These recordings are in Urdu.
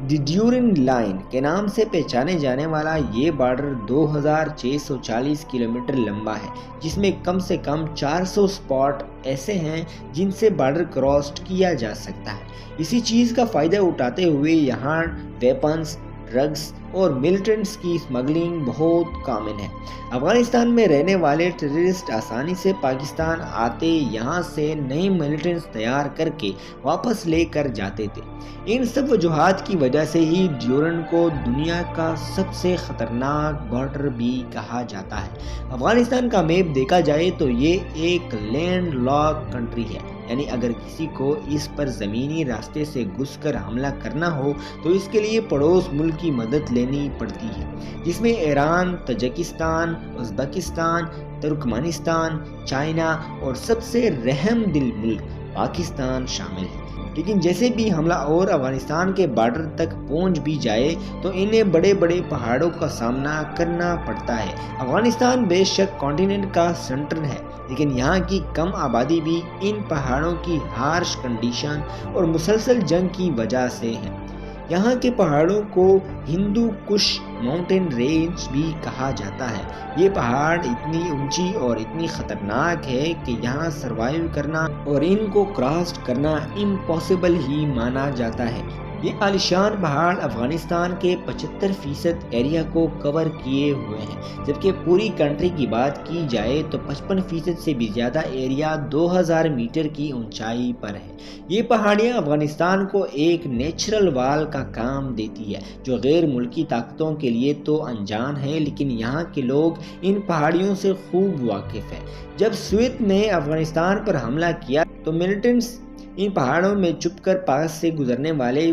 دی ڈیورنڈ لائن کے نام سے پہچانے جانے والا یہ بارڈر 2640 کلومیٹر لمبا ہے، جس میں کم سے کم 400 سپاٹ ایسے ہیں جن سے بارڈر کراس کیا جا سکتا ہے۔ اسی چیز کا فائدہ اٹھاتے ہوئے یہاں ویپنز، ڈرگز اور ملٹنٹس کی اسمگلنگ بہت کامن ہے۔ افغانستان میں رہنے والے ٹیررسٹ آسانی سے پاکستان آتے یہاں سے نئی ملٹنٹس تیار کر کے واپس لے کر جاتے تھے۔ ان سب وجوہات کی وجہ سے ہی ڈیورنڈ کو دنیا کا سب سے خطرناک بارڈر بھی کہا جاتا ہے۔ افغانستان کا میپ دیکھا جائے تو یہ ایک لینڈ لاک کنٹری ہے، یعنی اگر کسی کو اس پر زمینی راستے سے گھس کر حملہ کرنا ہو تو اس کے لیے پڑوس ملک کی مدد لینی پڑتی ہے، جس میں Iran, Tajikistan, Uzbekistan, Turkmenistan, China اور سب سے رحم دل ملک پاکستان شامل ہے۔ لیکن جیسے بھی حملہ اور افغانستان کے بارڈر تک پہنچ بھی جائے تو انہیں بڑے بڑے پہاڑوں کا سامنا کرنا پڑتا ہے۔ افغانستان بے شک کانٹیننٹ کا سینٹر ہے، لیکن یہاں کی کم آبادی بھی ان پہاڑوں کی ہارش کنڈیشن اور مسلسل جنگ کی وجہ سے ہے۔ یہاں کے پہاڑوں کو ہندو کش ماؤنٹین رینج بھی کہا جاتا ہے۔ یہ پہاڑ اتنی اونچی اور اتنی خطرناک ہے کہ یہاں سروائیو کرنا اور ان کو کراس کرنا امپاسبل ہی مانا جاتا ہے۔ یہ عالیشان پہاڑ افغانستان کے 75% ایریا کو کور کیے ہوئے ہیں، جبکہ پوری کنٹری کی بات کی جائے تو 55% سے بھی زیادہ ایریا 2000 میٹر کی اونچائی پر ہے۔ یہ پہاڑیاں افغانستان کو ایک نیچرل وال کا کام دیتی ہے، جو غیر ملکی طاقتوں کے لیے تو انجان ہے، لیکن یہاں کے لوگ ان پہاڑیوں سے خوب واقف ہیں۔ جب سوویت نے افغانستان پر حملہ کیا تو ملٹنٹس ان پہاڑوں میں چھپ کر پاس سے گزرنے والے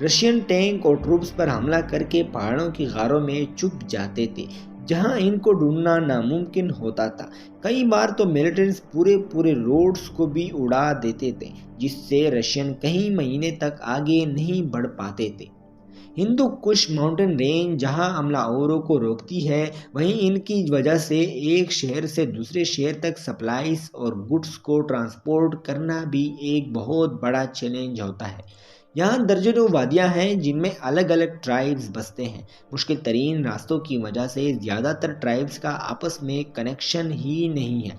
رشین ٹینک اور ٹروپس پر حملہ کر کے پہاڑوں کی غاروں میں چھپ جاتے تھے، جہاں ان کو ڈھونڈنا ناممکن ہوتا تھا۔ کئی بار تو ملٹنٹس پورے روڈز کو بھی اڑا دیتے تھے، جس سے رشین کئی مہینے تک آگے نہیں بڑھ پاتے تھے۔ ہندو کش ماؤنٹین رینج جہاں حملہ آوروں کو روکتی ہے، وہیں ان کی وجہ سے ایک شہر سے دوسرے شہر تک سپلائز اور گڈز کو ٹرانسپورٹ کرنا بھی ایک بہت بڑا چیلنج ہوتا ہے۔ یہاں درجنوں وادیاں ہیں جن میں الگ الگ ٹرائبز بستے ہیں۔ مشکل ترین راستوں کی وجہ سے زیادہ تر ٹرائبز کا آپس میں کنیکشن ہی نہیں ہے،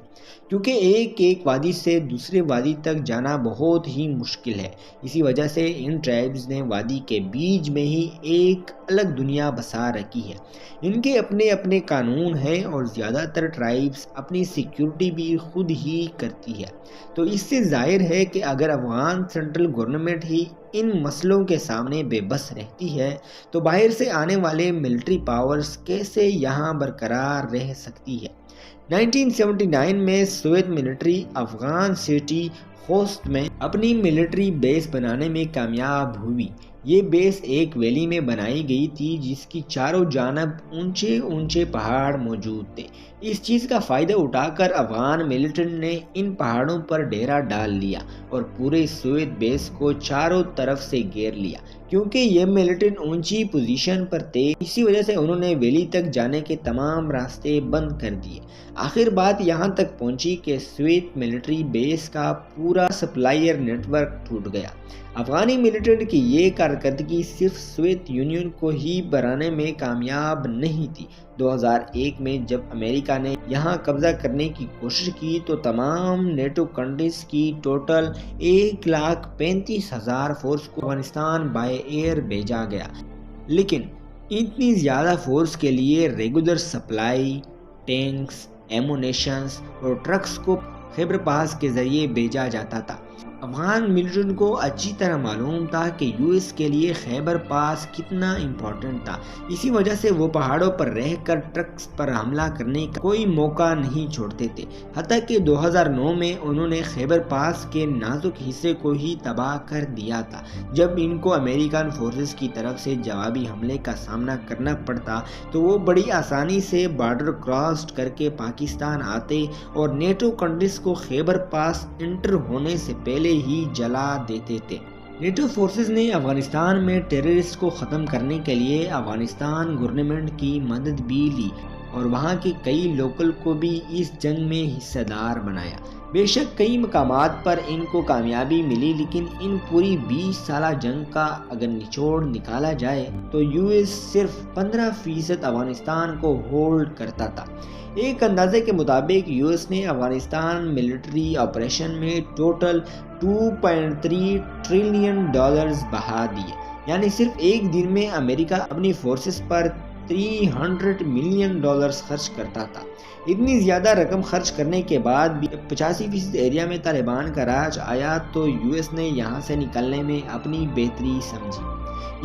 کیونکہ ایک وادی سے دوسرے وادی تک جانا بہت ہی مشکل ہے۔ اسی وجہ سے ان ٹرائبز نے وادی کے بیچ میں ہی ایک الگ دنیا بسا رکھی ہے۔ ان کے اپنے اپنے قانون ہیں اور زیادہ تر ٹرائبز اپنی سیکیورٹی بھی خود ہی کرتی ہے۔ تو اس سے ظاہر ہے کہ اگر افغان سینٹرل گورنمنٹ ہی ان مسئلوں کے سامنے بے بس رہتی ہے تو باہر سے آنے والے ملٹری پاورز کیسے یہاں برقرار رہ سکتی ہے۔ 1979 میں Soviet military Afghan city Khost میں اپنی ملٹری بیس بنانے میں کامیاب ہوئی۔ یہ بیس ایک ویلی میں بنائی گئی تھی جس کی چاروں جانب اونچے اونچے پہاڑ موجود تھے۔ اس چیز کا فائدہ اٹھا کر افغان ملٹنٹ نے ان پہاڑوں پر ڈیرا ڈال لیا اور پورے سوویت بیس کو چاروں طرف سے گھیر لیا۔ کیونکہ یہ ملٹنٹ اونچی پوزیشن پر تھے، اسی وجہ سے انہوں نے ویلی تک جانے کے تمام راستے بند کر دیے۔ آخر بات یہاں تک پہنچی کہ سوویت ملٹری بیس کا پورا سپلائر نیٹ ورک ٹوٹ گیا۔ افغانی ملٹنٹ کی یہ کارکردگی صرف سوویت یونین کو ہی بنانے میں کامیاب نہیں تھی۔ 2001 میں جب امریکہ نے یہاں قبضہ کرنے کی کوشش کی تو تمام نیٹو کنٹریز کی ٹوٹل 1,35,000 فورس کو افغانستان بائی ایئر بھیجا گیا، لیکن اتنی زیادہ فورس کے لیے ریگولر سپلائی، ٹینکس، ایمونیشنز اور ٹرکس کو خیبر پاس کے ذریعے بھیجا جاتا تھا۔ افغان ملٹنٹ کو اچھی طرح معلوم تھا کہ یو ایس کے لیے خیبر پاس کتنا امپورٹنٹ تھا، اسی وجہ سے وہ پہاڑوں پر رہ کر ٹرکس پر حملہ کرنے کا کوئی موقع نہیں چھوڑتے تھے۔ حتیٰ کہ 2009 میں انہوں نے خیبر پاس کے نازک حصے کو ہی تباہ کر دیا تھا، جب ان کو امریکن فورسز کی طرف سے جوابی حملے کا سامنا کرنا پڑتا تو وہ بڑی آسانی سے بارڈر کراس کر کے پاکستان آتے اور نیٹو کنٹریز کو خیبر پاس انٹر ہونے سے پہلے ہی جلا دیتے تھے۔ نیٹو فورسز نے افغانستان میں ٹیررسٹ کو ختم کرنے کے لیے افغانستان گورنمنٹ کی مدد بھی لی اور وہاں کے کئی لوکل کو بھی اس جنگ میں حصہ دار بنایا۔ بے شک کئی مقامات پر ان کو کامیابی ملی، لیکن ان پوری 20 سالہ جنگ کا اگر نچوڑ نکالا جائے تو یو ایس صرف 15% افغانستان کو ہولڈ کرتا تھا۔ ایک اندازے کے مطابق یو ایس نے افغانستان ملٹری آپریشن میں ٹوٹل $2.3 ٹریلین بہا دیے، یعنی صرف ایک دن میں امریکہ اپنی فورسز پر $300 ملین خرچ کرتا تھا۔ اتنی زیادہ رقم خرچ کرنے کے بعد بھی 85% ایریا میں طالبان کا راج آیا تو یو ایس نے یہاں سے نکلنے میں اپنی بہتری سمجھی۔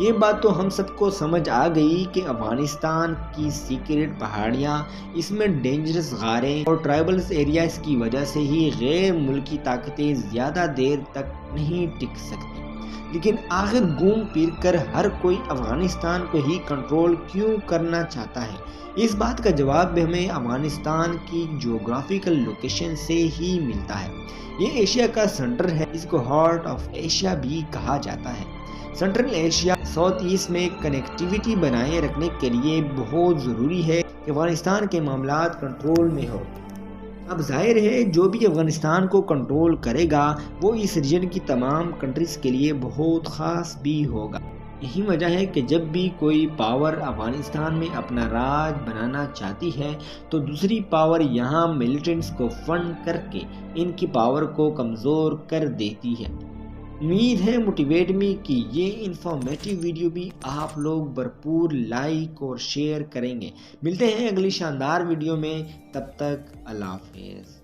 یہ بات تو ہم سب کو سمجھ آ گئی کہ افغانستان کی سیکریٹ پہاڑیاں، اس میں ڈینجرس غاریں اور ٹرائبلز ایریاز کی وجہ سے ہی غیر ملکی طاقتیں زیادہ دیر تک نہیں ٹک سکتی۔ لیکن آخر گھوم پھر کر ہر کوئی افغانستان کو ہی کنٹرول کیوں کرنا چاہتا ہے؟ اس بات کا جواب بھی ہمیں افغانستان کی جغرافیکل لوکیشن سے ہی ملتا ہے۔ یہ ایشیا کا سینٹر ہے، اس کو ہارٹ آف ایشیا بھی کہا جاتا ہے۔ سینٹرل ایشیا ساؤتھ ایسٹ میں کنیکٹیویٹی بنائے رکھنے کے لیے بہت ضروری ہے کہ افغانستان کے معاملات کنٹرول میں ہو۔ اب ظاہر ہے جو بھی افغانستان کو کنٹرول کرے گا وہ اس ریجن کی تمام کنٹریز کے لیے بہت خاص بھی ہوگا۔ یہی وجہ ہے کہ جب بھی کوئی پاور افغانستان میں اپنا راج بنانا چاہتی ہے تو دوسری پاور یہاں ملیٹنٹس کو فنڈ کر کے ان کی پاور کو کمزور کر دیتی ہے۔ امید ہے موٹیویٹ می کہ یہ انفارمیٹیو ویڈیو بھی آپ لوگ بھرپور لائک اور شیئر کریں گے۔ ملتے ہیں اگلی شاندار ویڈیو میں، تب تک اللہ حافظ۔